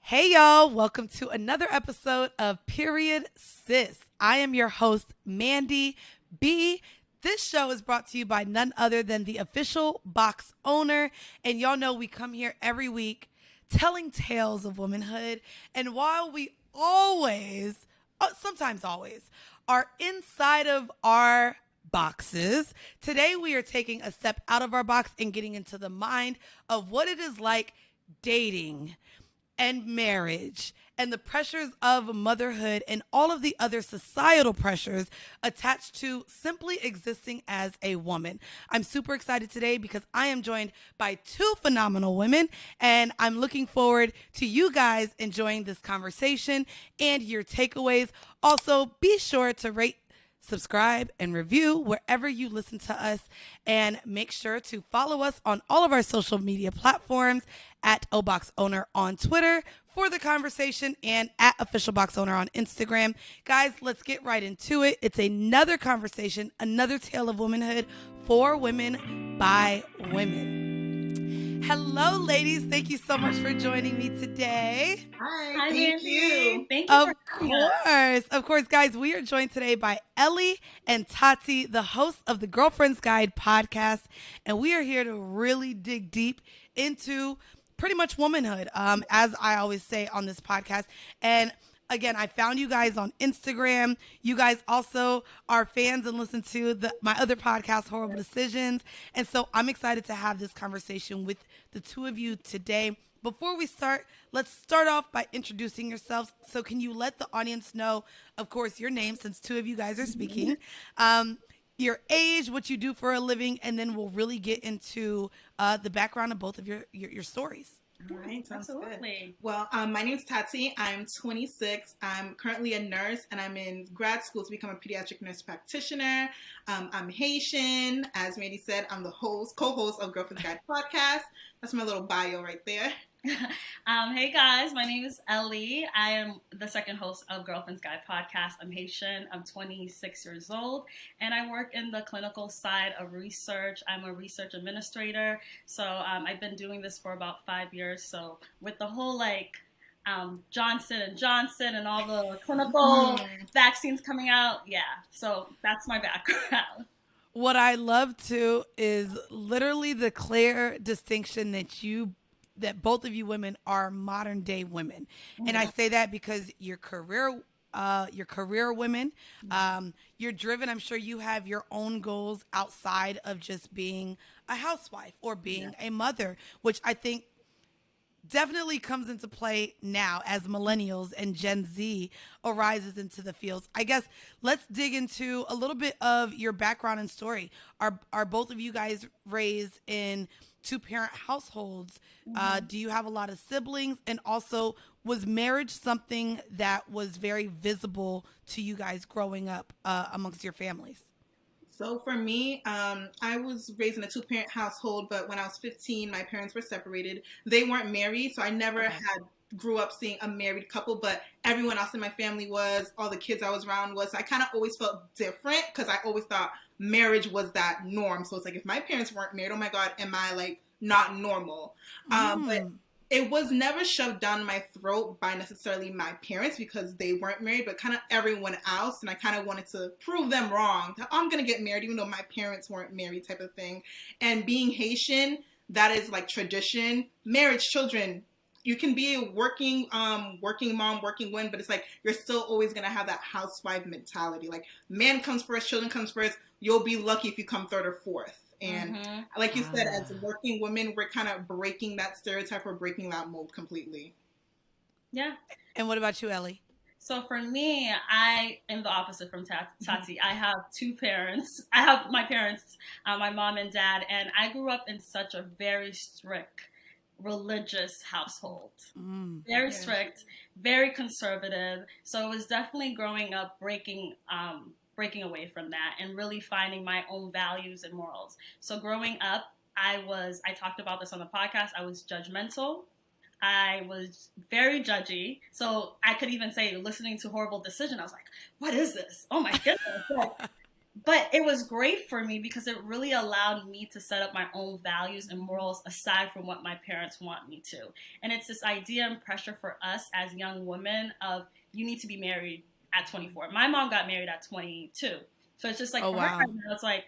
Hey y'all, welcome to another episode of Period Sis. I am your host, Mandy B. This show is brought to you by none other than the official box owner. And y'all know we come here every week telling tales of womanhood. And while we always, sometimes always, are inside of our boxes, today we are taking a step out of our box and getting into the mind of what it is like dating and marriage and the pressures of motherhood and all of the other societal pressures attached to simply existing as a woman. I'm super excited today because I am joined by two phenomenal women, and I'm looking forward to you guys enjoying this conversation and your takeaways. Also, be sure to rate, subscribe, and review wherever you listen to us. And make sure to follow us on all of our social media platforms at OBoxOwner on Twitter for the conversation and at OfficialBoxOwner on Instagram. Guys, let's get right into it. It's another conversation, another tale of womanhood for women by women. Hello, ladies. Thank you so much for joining me today. Hi, thank you. Thank you Of for having us. Of course, guys, we are joined today by Elly and Thati, the hosts of the Girlfriend's Guide podcast, and we are here to really dig deep into pretty much womanhood, as I always say on this podcast. And again, I found you guys on Instagram. You guys also are fans and listen to my other podcast, Horrible Decisions. And so I'm excited to have this conversation with the two of you today. Before we start, let's start off by introducing yourselves. So can you let the audience know, of course, your name, since two of you guys are speaking, your age, what you do for a living, and then we'll really get into the background of both of your stories. All right, sounds Absolutely. good. Well, my name's Thati. I'm 26. I'm currently a nurse, and I'm in grad school to become a pediatric nurse practitioner. I'm Haitian. As Mandy said, I'm the co-host of Girlfriend's Guide podcast. That's my little bio right there. Hey guys, my name is Elly. I am the second host of Girlfriend's Guide podcast. I'm Haitian. I'm 26 years old, and I work in the clinical side of research. I'm a research administrator, so I've been doing this for about 5 years. So with the whole Johnson and Johnson and all the clinical vaccines coming out, yeah. So that's my background. What I love too is literally the clear distinction that both of you women are modern day women. And I say that because you're career women. You're driven. I'm sure you have your own goals outside of just being a housewife or being a mother, which I think definitely comes into play now as millennials and Gen Z arises into the fields. I guess let's dig into a little bit of your background and story. Are both of you guys raised in two-parent households? Do you have a lot of siblings? And also, was marriage something that was very visible to you guys growing up amongst your families? So for me, I was raised in a two-parent household, but when I was 15, my parents were separated. They weren't married, so I never grew up seeing a married couple, but everyone else in my family was, all the kids I was around was. So I kind of always felt different because I always thought marriage was that norm. So it's like, if my parents weren't married, oh my God, am I not normal? But it was never shoved down my throat by necessarily my parents because they weren't married, but kind of everyone else. And I kind of wanted to prove them wrong. I'm going to get married even though my parents weren't married, type of thing. And being Haitian, that is tradition. Marriage, children. You can be a working mom, working woman, but it's you're still always going to have that housewife mentality. Man comes first, children comes first. You'll be lucky if you come third or fourth. And like you said, as working women, we're kind of breaking that stereotype or breaking that mold completely. Yeah. And what about you, Elly? So for me, I am the opposite from Thati. I have two parents. I have my parents, my mom and dad, and I grew up in such a very strict religious household. Very strict, very conservative. So it was definitely growing up breaking away from that and really finding my own values and morals. So growing up, I talked about this on the podcast, I was judgmental. I was very judgy. So I could even say, listening to Horrible Decision, I was like, what is this? Oh my goodness. But it was great for me because it really allowed me to set up my own values and morals aside from what my parents want me to. And it's this idea and pressure for us as young women of you need to be married at 24. My mom got married at 22. So it's just like, Oh, for her wow. right now, it's like,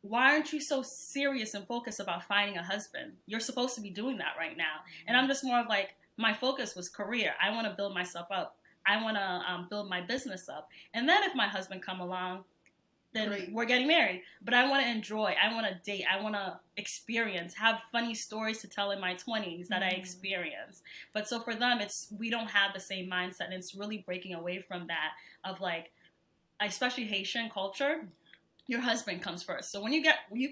why aren't you so serious and focused about finding a husband? You're supposed to be doing that right now. And I'm just more of like, my focus was career. I want to build myself up. I want to build my business up. And then if my husband come along, then Great. we're getting married. But I want to enjoy. I want to date. I want to experience, have funny stories to tell in my 20s that I experienced. But so for them, we don't have the same mindset. And it's really breaking away from that of like, especially Haitian culture, your husband comes first. So when you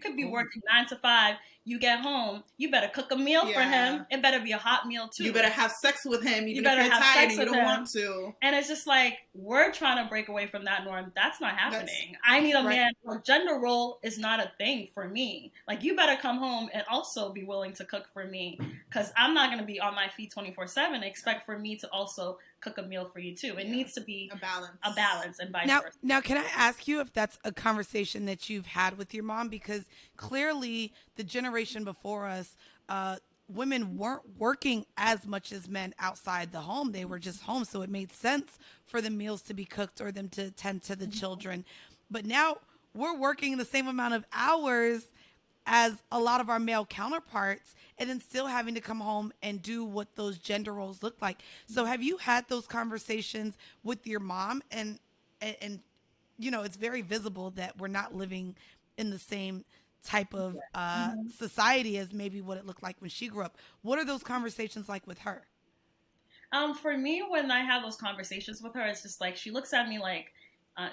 could be working 9 to 5, you get home, you better cook a meal for him. It better be a hot meal too. You better have sex with him, even You better if you're have tired sex and you with don't him. want to. And it's just like, we're trying to break away from that norm. That's not happening. I need a man. Gender role is not a thing for me. Like, you better come home and also be willing to cook for me, because I'm not going to be on my feet 24/7. Expect for me to also cook a meal for you too. It needs to be a balance. And vice versa. Now, can I ask you if that's a conversation that you've had with your mom? Because clearly the generation before us, women weren't working as much as men outside the home. They were just home. So it made sense for the meals to be cooked or them to tend to the children. But now we're working the same amount of hours as a lot of our male counterparts, and then still having to come home and do what those gender roles look like. So have you had those conversations with your mom? And you know, it's very visible that we're not living in the same type of society as maybe what it looked like when she grew up. What are those conversations like with her? For me, when I have those conversations with her, it's just like, she looks at me like,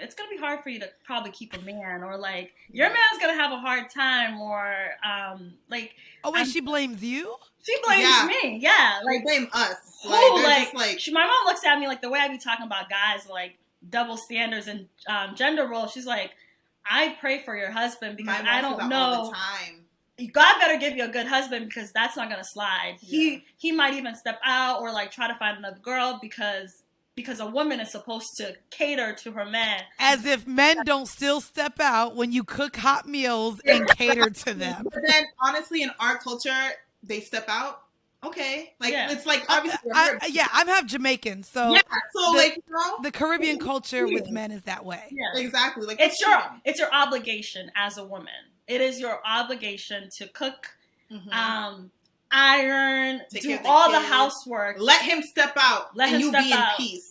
it's going to be hard for you to probably keep a man, or like, your man's going to have a hard time, or like. Oh, wait, she blames you? She blames me. Yeah. Like, they blame us. My mom looks at me like, the way I be talking about guys, like double standards and gender roles. She's like, I pray for your husband because I don't know. All the time. God better give you a good husband, because that's not going to slide. Yeah. He might even step out or like try to find another girl because a woman is supposed to cater to her man. As if men don't still step out when you cook hot meals and cater to them. But then, honestly, in our culture, they step out. Okay. Like, it's like, obviously. I'm half Jamaican. So, the Caribbean culture with men is that way. Yeah. Exactly. Like, it's your obligation as a woman. It is your obligation to cook, iron, do all the housework. Let him step out. And you be in peace.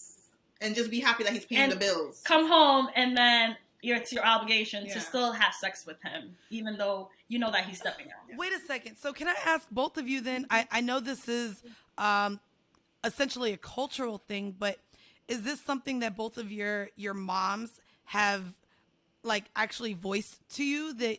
And just be happy that he's paying the bills. Come home, and then it's your obligation to still have sex with him, even though you know that he's stepping out. Wait a second. So can I ask both of you then? I know this is essentially a cultural thing, but is this something that both of your moms have like actually voiced to you, that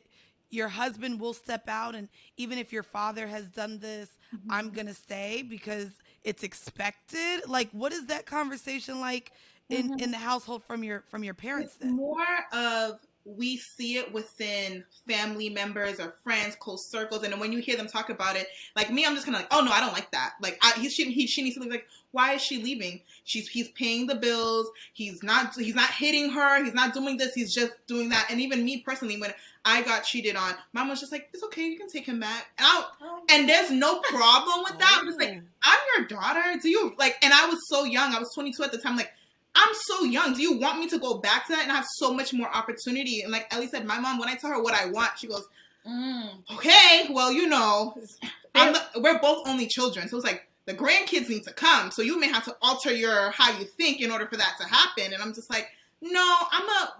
your husband will step out, and even if your father has done this, I'm going to stay because it's expected? Like, what is that conversation like in the household from your parents then? It's more of, we see it within family members or friends, close circles, and then when you hear them talk about it, like me, I'm just kind of like, oh no, I don't like that. Like, she needs to leave. Like, why is she leaving? He's paying the bills. He's not hitting her. He's not doing this. He's just doing that. And even me personally, when I got cheated on, Mom was just like, it's okay, you can take him back. And there's no problem with that. I'm just like, I'm your daughter. Do you like? And I was so young. I was 22 at the time. Like, I'm so young. Do you want me to go back to that and have so much more opportunity? And like Ellie said, my mom, when I tell her what I want, she goes, okay, well, you know, we're both only children. So it's like, the grandkids need to come. So you may have to alter how you think in order for that to happen. And I'm just like, no,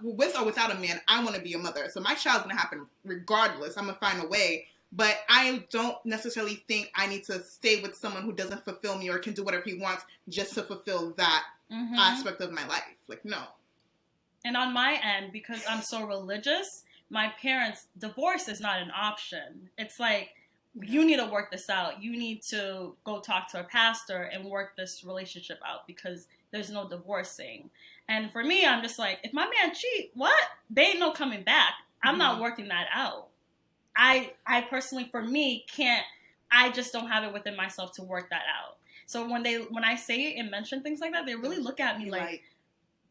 with or without a man, I want to be a mother. So my child's going to happen regardless. I'm going to find a way. But I don't necessarily think I need to stay with someone who doesn't fulfill me or can do whatever he wants just to fulfill that aspect of my life. Like, no. And on my end, because I'm so religious, my parents, divorce is not an option. It's like, you need to work this out. You need to go talk to a pastor and work this relationship out, because there's no divorcing. And for me, I'm just like, if my man cheat, what? They ain't no coming back. I'm not working that out. I personally, for me, can't. I just don't have it within myself to work that out. So when I say and mention things like that, they really look at me like,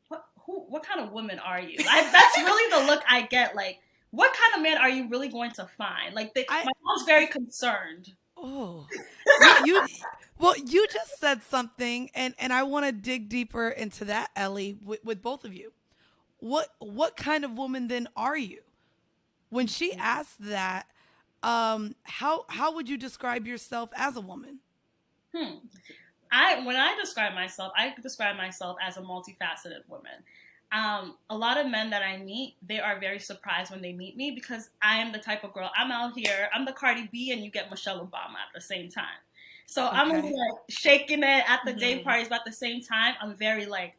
what? what kind of woman are you? That's really the look I get. Like, what kind of man are you really going to find? Like, my mom's very concerned. Oh, you just said something, and I want to dig deeper into that, Elly, with both of you. What kind of woman then are you? When she asked that, how would you describe yourself as a woman? When I describe myself as a multifaceted woman. A lot of men that I meet, they are very surprised when they meet me because I am the type of girl, I'm out here, I'm the Cardi B and you get Michelle Obama at the same time. So okay. I'm like shaking it at the day parties, but at the same time, I'm very like,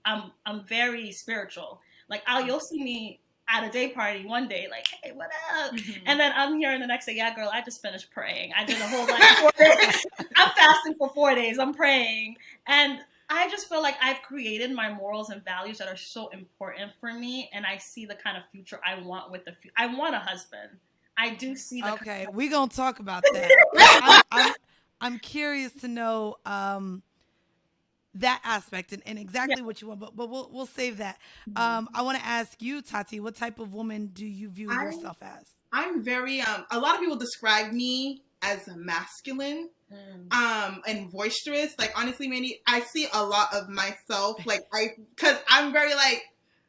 I'm very spiritual. Like you'll see me at a day party one day, like, hey, what up? Mm-hmm. And then I'm here and the next day, yeah, girl, I just finished praying. I did a whole 4 days. I'm fasting for 4 days. I'm praying. And I just feel like I've created my morals and values that are so important for me. And I see the kind of future I want with I want a husband. I do see the okay, we're going to talk about that. I'm curious to know that aspect and exactly what you want, but we'll save that. I want to ask you, Thati, what type of woman do you view yourself as? I'm very, a lot of people describe me as masculine, and boisterous. Like, honestly, Mandy, I see a lot of myself, like, cause I'm very like,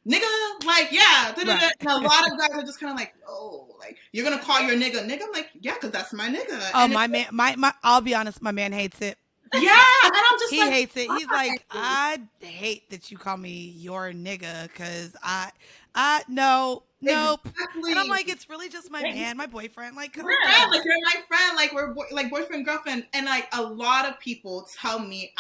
nigga, like, yeah, right. And a lot of guys are just kind of like, oh, like, you're gonna call your nigga. I'm like, yeah, cause that's my nigga. Oh, and my man, my I'll be honest, my man hates it. Yeah, and I'm just he hates it. He's like, I hate that you call me your nigga, cause no. Exactly. And I'm like, it's really just my man, my boyfriend. Like, come on. Like, you're my friend. Like, we're like boyfriend, girlfriend. And like, a lot of people tell me,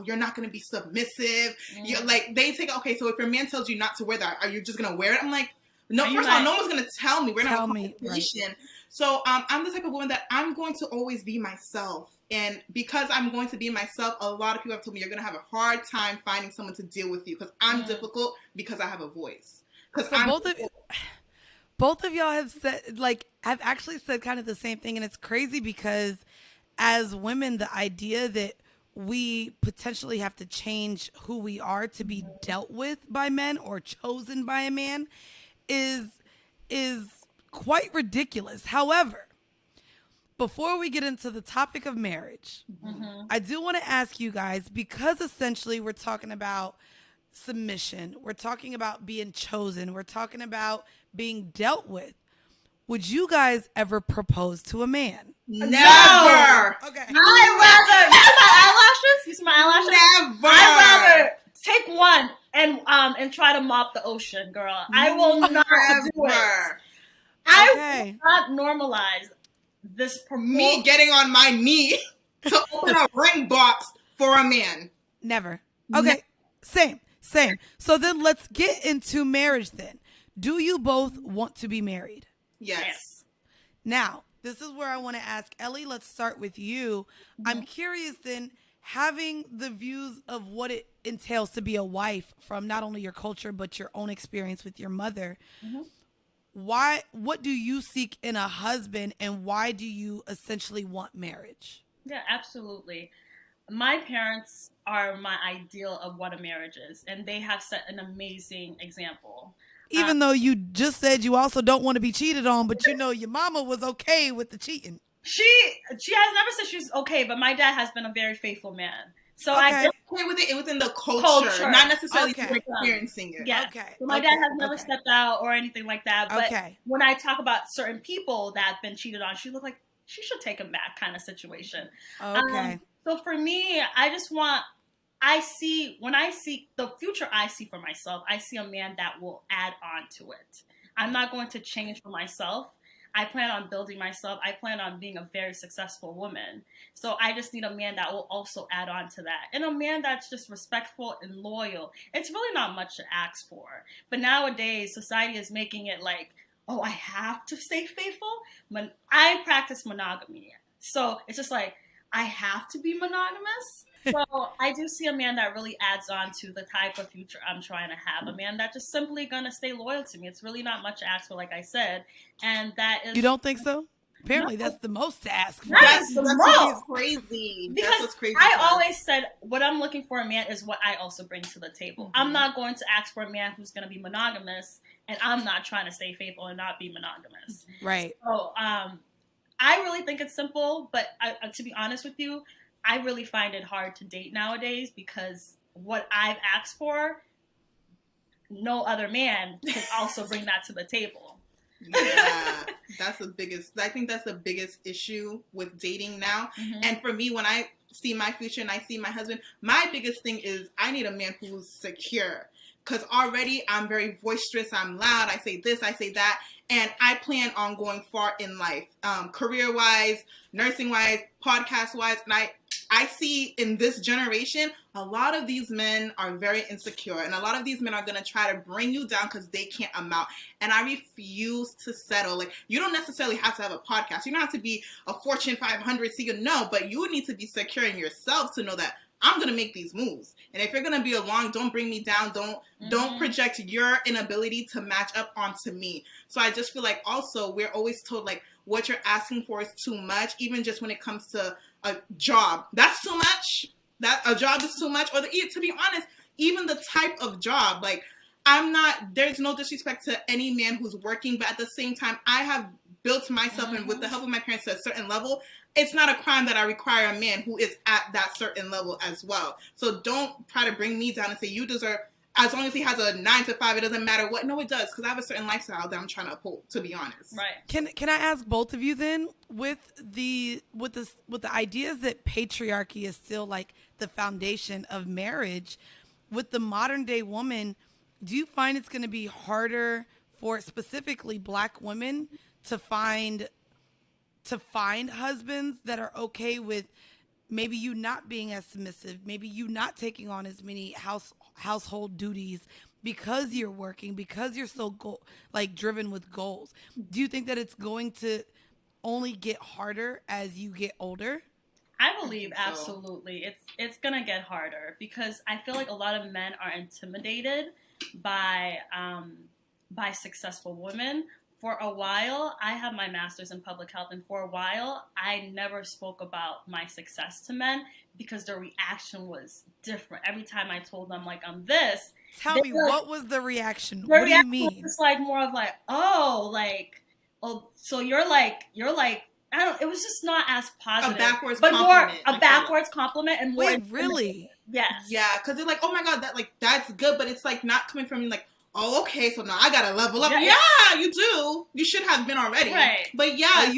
you're not gonna be submissive. You're like, they take, okay, so if your man tells you not to wear that, are you just gonna wear it? I'm like, no. First of all, no one's gonna tell me. We're not in a competition. Right. So I'm the type of woman that I'm going to always be myself. And because I'm going to be myself, a lot of people have told me you're going to have a hard time finding someone to deal with you because I'm difficult because I have a voice. So both of y'all have said, like, have actually said kind of the same thing. And it's crazy because as women, the idea that we potentially have to change who we are to be dealt with by men or chosen by a man is quite ridiculous. However, before we get into the topic of marriage, I do want to ask you guys, because essentially we're talking about submission, we're talking about being chosen, we're talking about being dealt with. Would you guys ever propose to a man? Never. Okay. You see my eyelashes? Never. I'd rather take one and try to mop the ocean, girl. I will not do it. I will not normalize this me getting on my knee to open a ring box for a man. Never. Okay. Same. So then let's get into marriage then. Do you both want to be married? Yes. Now, this is where I want to ask Elly, let's start with you. I'm curious then, having the views of what it entails to be a wife from not only your culture, but your own experience with your mother. What do you seek in a husband, and why do you essentially want marriage? Yeah, absolutely. My parents are my ideal of what a marriage is, and they have set an amazing example. Even though you just said you also don't want to be cheated on, but you know your mama was okay with the cheating. She has never said she was okay, but my dad has been a very faithful man. So I get with it within the culture. Not necessarily experiencing it. Yeah. Okay. So my dad has never stepped out or anything like that. But when I talk about certain people that have been cheated on, she looked like she should take him back kind of situation. Okay. So for me, I just want, when I see the future I see for myself, I see a man that will add on to it. I'm not going to change for myself. I plan on building myself. I plan on being a very successful woman. So I just need a man that will also add on to that. And a man that's just respectful and loyal. It's really not much to ask for. But nowadays, society is making it like, oh, I have to stay faithful. I practice monogamy. So it's just like, I have to be monogamous. So I do see a man that really adds on to the type of future I'm trying to have. A man that's just simply going to stay loyal to me. It's really not much to ask for, like I said. And that is... You don't think so? apparently that's the most to ask for. That's the most crazy. Because that's what's crazy I always said what I'm looking for a man is what I also bring to the table. Mm-hmm. I'm not going to ask for a man who's going to be monogamous, and I'm not trying to stay faithful and not be monogamous. Right. So I really think it's simple, but to be honest with you, I really find it hard to date nowadays because what I've asked for, no other man can also bring that to the table. Yeah, I think that's the biggest issue with dating now. Mm-hmm. And for me, when I see my future and I see my husband, my biggest thing is I need a man who's secure. Because already I'm very boisterous, I'm loud, I say this, I say that, and I plan on going far in life, career-wise, nursing-wise, podcast-wise, and I see in this generation, a lot of these men are very insecure, and a lot of these men are going to try to bring you down because they can't amount, and I refuse to settle. Like, you don't necessarily have to have a podcast, you don't have to be a Fortune 500 CEO, no, but you need to be secure in yourself to know that I'm going to make these moves. And if you're going to be along, don't bring me down. Don't project your inability to match up onto me. So I just feel like also we're always told like what you're asking for is too much, even just when it comes to a job. That's too much. That a job is too much. Or to be honest, even the type of job, like there's no disrespect to any man who's working, but at the same time, I have built myself and with the help of my parents to a certain level. It's not a crime that I require a man who is at that certain level as well. So don't try to bring me down and say you deserve, as long as he has a 9 to 5, it doesn't matter what. No, it does, because I have a certain lifestyle that I'm trying to uphold, to be honest. Right. Can I ask both of you then, with the ideas that patriarchy is still like the foundation of marriage, with the modern day woman, do you find it's going to be harder for specifically Black women to find husbands that are okay with maybe you not being as submissive, maybe you not taking on as many household duties because you're working, because you're so driven with goals? Do you think that it's going to only get harder as you get older? I believe absolutely. It's gonna get harder because I feel like a lot of men are intimidated by successful women. For a while, I have my master's in public health, and for a while, I never spoke about my success to men because their reaction was different. Every time I told them, like, I'm this. Tell me, what was the reaction? What do you mean? It's like more of like, oh, so you're like, I don't. It was just not as positive. A backwards compliment. More a backwards compliment and more. Wait, really? Yes. Yeah, because they're like, oh my god, that's good, but it's like not coming from you like, oh, okay, so now I gotta level up. Yeah, you do. You should have been already. Right. But yeah,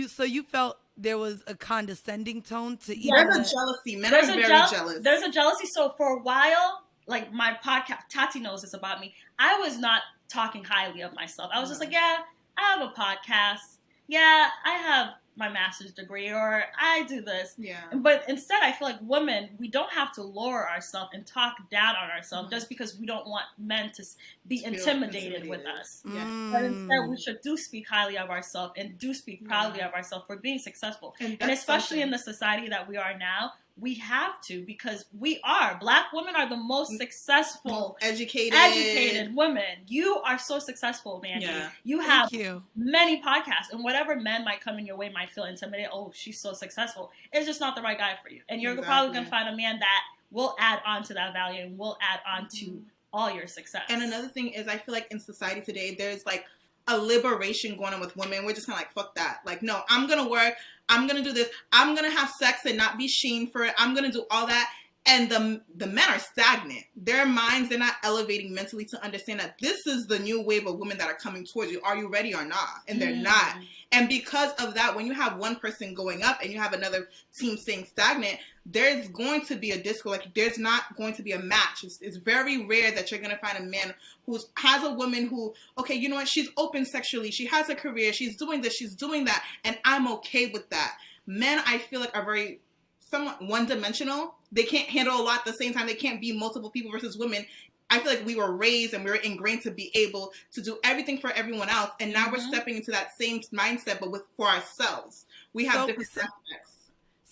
so you felt there was a condescending tone to even. There's a jealousy. Men are very jealous. There's a jealousy. So for a while, like my podcast, Thati knows this about me. I was not talking highly of myself. I was just like, yeah, I have a podcast. Yeah, I have my master's degree, or I do this. Yeah. But instead, I feel like women, we don't have to lower ourselves and talk down on ourselves just because we don't want men to be intimidated with us. Yeah. But instead, we should do speak highly of ourselves and do speak proudly of ourselves for being successful. And especially in the society that we are now, we have to, because Black women are the most successful, educated women. You are so successful, Mandy. Yeah. You have many podcasts, and whatever men might come in your way might feel intimidated. Oh, she's so successful. It's just not the right guy for you. And you're probably going to find a man that will add on to that value and will add on to all your success. And another thing is, I feel like in society today, there's like a liberation going on with women. We're just kind of like, fuck that. Like, no, I'm going to work. I'm going to do this. I'm going to have sex and not be shamed for it. I'm going to do all that. And the men are stagnant. Their minds, they're not elevating mentally to understand that this is the new wave of women that are coming towards you. Are you ready or not? And they're not. And because of that, when you have one person going up and you have another team staying stagnant, there's going to be a discord. Like, there's not going to be a match. It's very rare that you're going to find a man who has a woman who, okay, you know what? She's open sexually. She has a career. She's doing this. She's doing that. And I'm okay with that. Men, I feel like, are very somewhat one-dimensional. They can't handle a lot at the same time. They can't be multiple people versus women. I feel like we were raised and we were ingrained to be able to do everything for everyone else. And now we're stepping into that same mindset, but for ourselves. We have different aspects.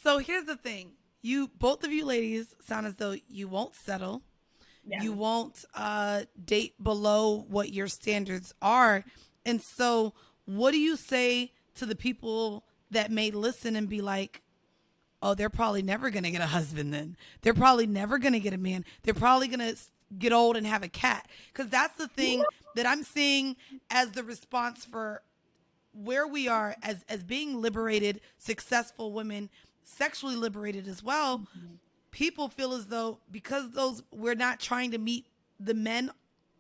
So here's the thing. Both of you ladies sound as though you won't settle. Yeah. You won't date below what your standards are. And so what do you say to the people that may listen and be like, oh, they're probably never going to get a husband then. They're probably never going to get a man. They're probably going to get old and have a cat. Because that's the thing that I'm seeing as the response for where we are as being liberated, successful women, sexually liberated as well. Mm-hmm. People feel as though because we're not trying to meet the men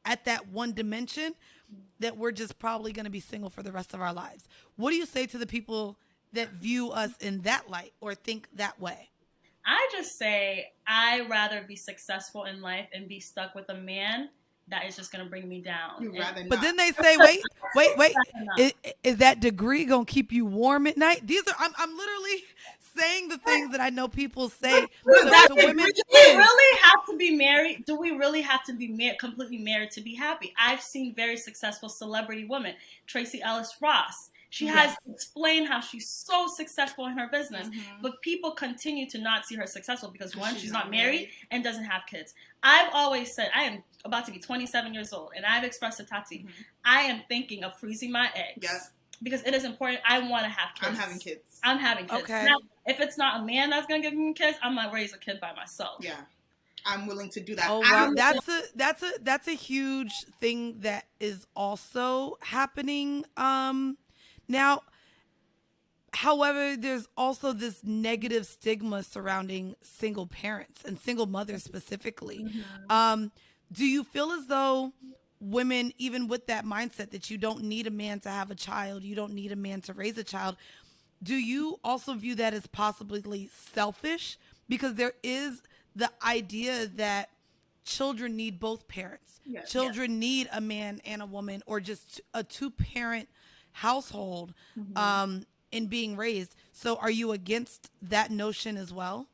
at that one dimension, that we're just probably going to be single for the rest of our lives. What do you say to the people that view us in that light or think that way? I just say I'd rather be successful in life and be stuck with a man that is just going to bring me down. But then they say, wait, is that degree going to keep you warm at night? I'm literally saying the things that I know people say to women. Do we really have to be married? Do we really have to be completely married to be happy? I've seen very successful celebrity women, Tracy Ellis Ross. She has explained how she's so successful in her business, but people continue to not see her successful because one, she's not married and doesn't have kids. I've always said, I am about to be 27 years old, and I've expressed to Thati, I am thinking of freezing my eggs because it is important. I want to have kids. I'm having kids. Okay. Now, if it's not a man that's going to give me kids, I'm going to raise a kid by myself. Yeah. I'm willing to do that. Oh wow, that's a huge thing that is also happening now. However, there's also this negative stigma surrounding single parents and single mothers specifically. Do you feel as though women, even with that mindset that you don't need a man to have a child, you don't need a man to raise a child, do you also view that as possibly selfish? Because there is the idea that children need both parents. Children need a man and a woman, or just a two-parent household in being raised. So are you against that notion as well?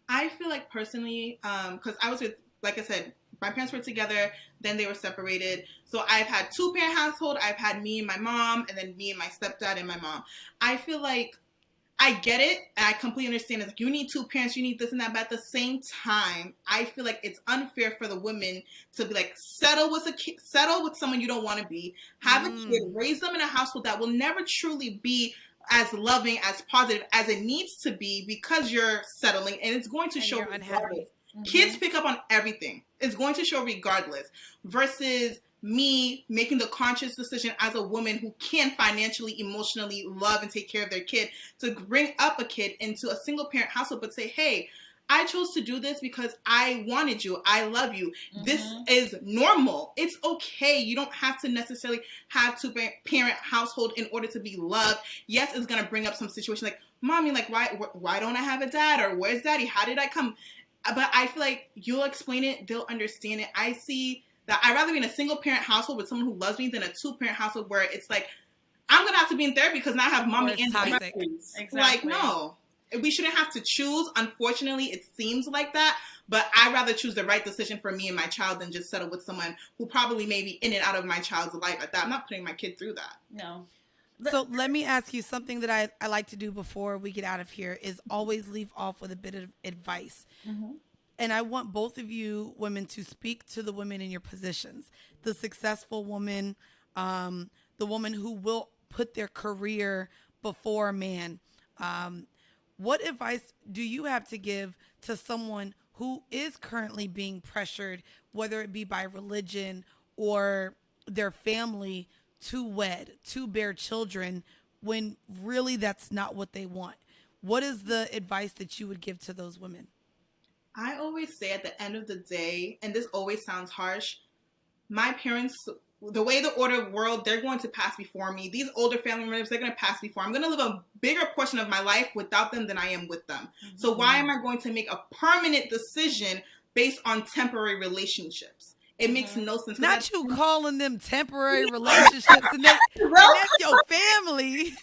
I feel like personally, because I was with, like I said, my parents were together, then they were separated. So I've had two-parent household. I've had me and my mom, and then me and my stepdad and my mom. I feel like I get it, and I completely understand. It's like, you need two parents, you need this and that. But at the same time, I feel like it's unfair for the women to be like, settle with someone you don't want to be, have a kid, raise them in a household that will never truly be as loving, as positive as it needs to be because you're settling, and it's going to show regardless. Kids pick up on everything. It's going to show regardless. Versus me making the conscious decision as a woman who can financially, emotionally love and take care of their kid to bring up a kid into a single parent household, but say, hey, I chose to do this because I wanted you. I love you. This is normal. It's okay. You don't have to necessarily have two-parent household in order to be loved. Yes, it's going to bring up some situation like, mommy, like, why don't I have a dad? Or where's daddy? How did I come? But I feel like you'll explain it. They'll understand it. I see that I'd rather be in a single-parent household with someone who loves me than a two-parent household where it's like, I'm going to have to be in therapy because now I have mommy and daddy. Exactly. Like, no. We shouldn't have to choose. Unfortunately, it seems like that. But I'd rather choose the right decision for me and my child than just settle with someone who probably may be in and out of my child's life at that. I'm not putting my kid through that. No. So let me ask you something that I like to do before we get out of here is always leave off with a bit of advice. And I want both of you women to speak to the women in your positions, the successful woman, the woman who will put their career before a man. What advice do you have to give to someone who is currently being pressured, whether it be by religion or their family, to wed, to bear children, when really that's not what they want? What is the advice that you would give to those women? I always say at the end of the day, and this always sounds harsh, my parents, the way the order world, they're going to pass before me. These older family members, they're going to pass before. I'm going to live a bigger portion of my life without them than I am with them. So why am I going to make a permanent decision based on temporary relationships? It makes no sense. Not you calling them temporary relationships and that's your family.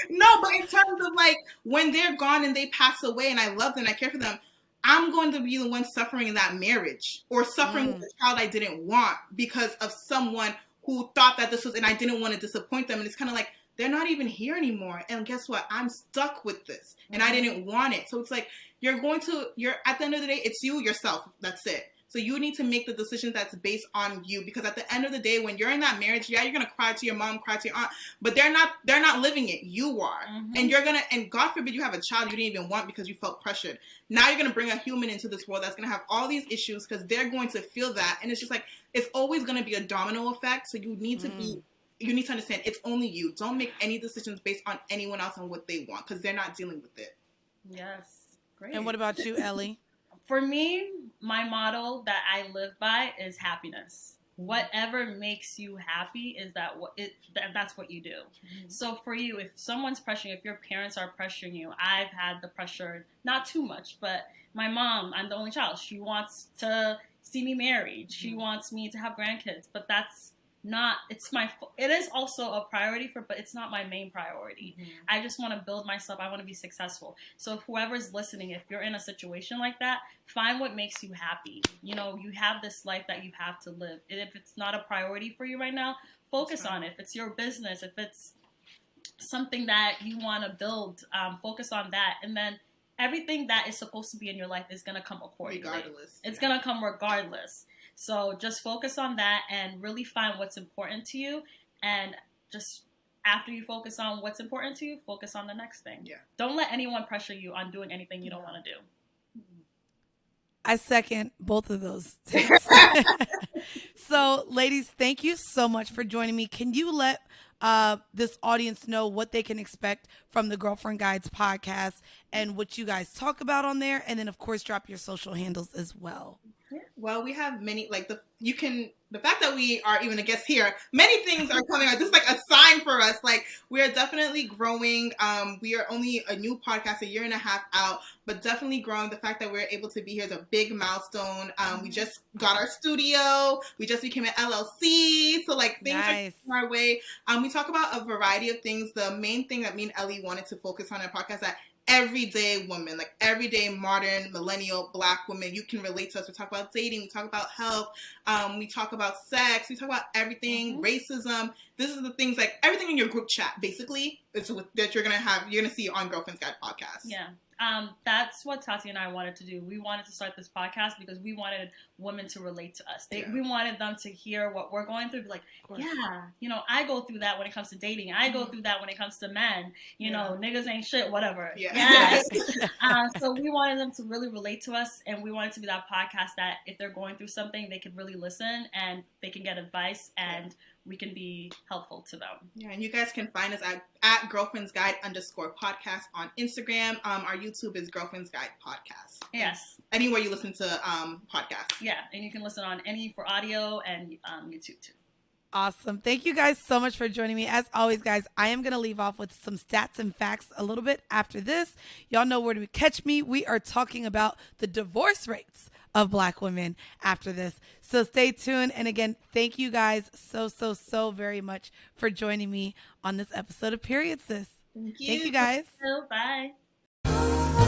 No, but in terms of like when they're gone and they pass away and I love them, I care for them, I'm going to be the one suffering in that marriage or suffering with the child I didn't want because of someone who thought that this was, and I didn't want to disappoint them. And it's kind of like, they're not even here anymore. And guess what? I'm stuck with this and I didn't want it. So it's like, you're at the end of the day, it's you, yourself. That's it. So you need to make the decisions that's based on you, because at the end of the day, when you're in that marriage, yeah, you're going to cry to your mom, cry to your aunt, but they're not living it. You are. Mm-hmm. And God forbid you have a child you didn't even want because you felt pressured. Now you're going to bring a human into this world that's going to have all these issues because they're going to feel that. And it's just like, it's always going to be a domino effect. So you need to you need to understand it's only you. Don't make any decisions based on anyone else and what they want, because they're not dealing with it. Yes. Great. And what about you, Elly? For me, my motto that I live by is happiness. Whatever makes you happy is that's what you do. Mm-hmm. So for you, if someone's pressuring you, if your parents are pressuring you, I've had the pressure, not too much, but my mom, I'm the only child. She wants to see me married. Mm-hmm. She wants me to have grandkids, but that's not, it is also a priority but it's not my main priority. Mm-hmm. I just want to build myself. I want to be successful. So if whoever's listening, if you're in a situation like that, find what makes you happy. You know, you have this life that you have to live. And if it's not a priority for you right now, focus on it. If it's your business, if it's something that you want to build, focus on that. And then everything that is supposed to be in your life is going to come accordingly. Regardless. It's going to come regardless. So just focus on that and really find what's important to you. And just after you focus on what's important to you, focus on the next thing. Yeah. Don't let anyone pressure you on doing anything you don't want to do. I second both of those takes. So, ladies, thank you so much for joining me. Can you let this audience know what they can expect from the Girlfriend Guides podcast and what you guys talk about on there? And then, of course, drop your social handles as well. Well, we have many, like the fact that we are even a guest here, many things are coming out. This is like a sign for us. Like, we are definitely growing. We are only a new podcast, a year and a half out, but definitely growing. The fact that we're able to be here is a big milestone. We just got our studio. We just became an LLC. So like things are coming our way. We talk about a variety of things. The main thing that me and Elly wanted to focus on our podcast that everyday woman, like everyday modern millennial Black woman, you can relate to us. We talk about dating, we talk about health, we talk about sex, we talk about everything, racism. This is the things, like everything in your group chat basically is that you're gonna see on Girlfriend's Guide podcast. Yeah. That's what Thati and I wanted to do. We wanted to start this podcast because we wanted women to relate to us. We wanted them to hear what we're going through. Be like, yeah, you know, I go through that when it comes to dating. I go through that when it comes to men. You know, niggas ain't shit, whatever. Yeah. Yes. So we wanted them to really relate to us, and we wanted to be that podcast that if they're going through something, they could really listen and they can get advice and we can be helpful to them. Yeah, and you guys can find us at Girlfriend's Guide _podcast on Instagram. Our YouTube is Girlfriend's Guide Podcast. Yes. Anywhere you listen to podcasts. Yeah, and you can listen on any for audio and YouTube too. Awesome. Thank you guys so much for joining me. As always, guys, I am going to leave off with some stats and facts a little bit after this. Y'all know where to catch me. We are talking about the divorce rates of Black women after this. So stay tuned. And again, thank you guys so very much for joining me on this episode of Period Sis. Thank you. Thank you guys. Bye.